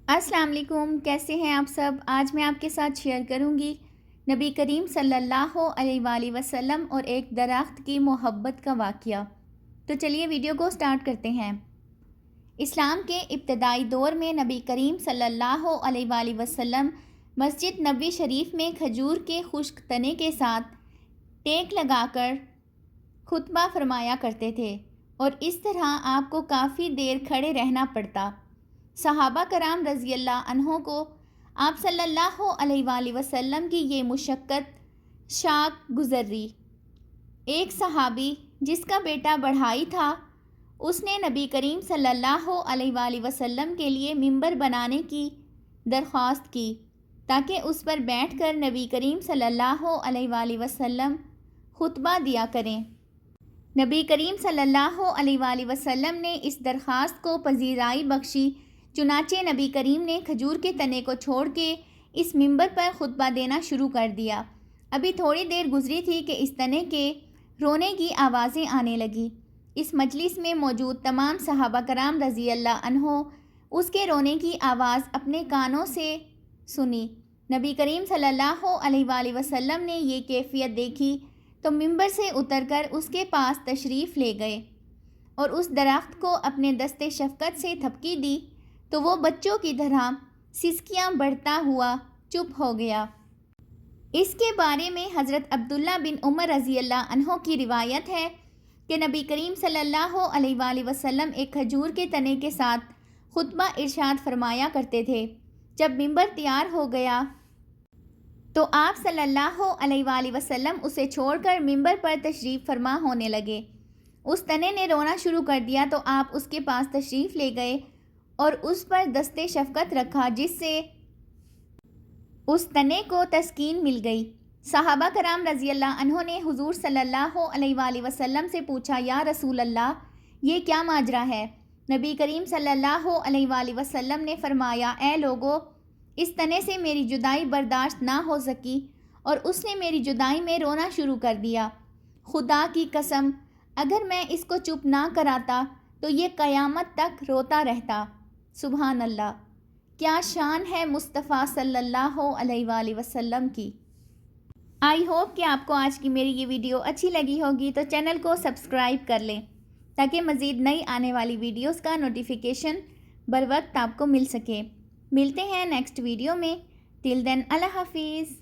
السلام علیکم، کیسے ہیں آپ سب؟ آج میں آپ کے ساتھ شیئر کروں گی نبی کریم صلی اللہ علیہ وآلہ وسلم اور ایک درخت کی محبت کا واقعہ۔ تو چلیے ویڈیو کو سٹارٹ کرتے ہیں۔ اسلام کے ابتدائی دور میں نبی کریم صلی اللہ علیہ وآلہ وسلم مسجد نبوی شریف میں کھجور کے خشک تنے کے ساتھ ٹیک لگا کر خطبہ فرمایا کرتے تھے، اور اس طرح آپ کو کافی دیر کھڑے رہنا پڑتا۔ صحابہ کرام رضی اللہ عنہ کو آپ صلی اللہ علیہ وآلہ وسلم کی یہ مشقت شاق گزری۔ ایک صحابی جس کا بیٹا بڑھائی تھا، اس نے نبی کریم صلی اللہ علیہ وآلہ وسلم کے لیے ممبر بنانے کی درخواست کی تاکہ اس پر بیٹھ کر نبی کریم صلی اللہ علیہ وآلہ وسلم خطبہ دیا کریں۔ نبی کریم صلی اللہ علیہ وآلہ وسلم نے اس درخواست کو پذیرائی بخشی، چنانچہ نبی کریم نے کھجور کے تنے کو چھوڑ کے اس ممبر پر خطبہ دینا شروع کر دیا۔ ابھی تھوڑی دیر گزری تھی کہ اس تنے کے رونے کی آوازیں آنے لگیں۔ اس مجلس میں موجود تمام صحابہ کرام رضی اللہ عنہ اس کے رونے کی آواز اپنے کانوں سے سنی۔ نبی کریم صلی اللہ علیہ وآلہ وسلم نے یہ کیفیت دیکھی تو ممبر سے اتر کر اس کے پاس تشریف لے گئے اور اس درخت کو اپنے دست شفقت سے تھپکی دی تو وہ بچوں کی طرح سسکیاں بڑھتا ہوا چپ ہو گیا۔ اس کے بارے میں حضرت عبداللہ بن عمر رضی اللہ عنہ کی روایت ہے کہ نبی کریم صلی اللہ علیہ وآلہ وسلم ایک کھجور کے تنے کے ساتھ خطبہ ارشاد فرمایا کرتے تھے۔ جب ممبر تیار ہو گیا تو آپ صلی اللہ علیہ وآلہ وسلم اسے چھوڑ کر ممبر پر تشریف فرما ہونے لگے۔ اس تنے نے رونا شروع کر دیا تو آپ اس کے پاس تشریف لے گئے اور اس پر دست شفقت رکھا، جس سے اس تنے کو تسکین مل گئی۔ صحابہ کرام رضی اللہ عنہ نے حضور صلی اللہ علیہ وآلہ وسلم سے پوچھا، یا رسول اللہ، یہ کیا ماجرا ہے؟ نبی کریم صلی اللہ علیہ وآلہ وسلم نے فرمایا، اے لوگو، اس تنے سے میری جدائی برداشت نہ ہو سکی اور اس نے میری جدائی میں رونا شروع کر دیا۔ خدا کی قسم، اگر میں اس کو چپ نہ کراتا تو یہ قیامت تک روتا رہتا۔ سبحان اللہ! کیا شان ہے مصطفیٰ صلی اللہ علیہ وآلہ وسلم کی۔ آئی ہوپ کہ آپ کو آج کی میری یہ ویڈیو اچھی لگی ہوگی، تو چینل کو سبسکرائب کر لیں تاکہ مزید نئی آنے والی ویڈیوز کا نوٹیفیکیشن بر وقت آپ کو مل سکے۔ ملتے ہیں نیکسٹ ویڈیو میں۔ ٹل دین اللہ حافظ۔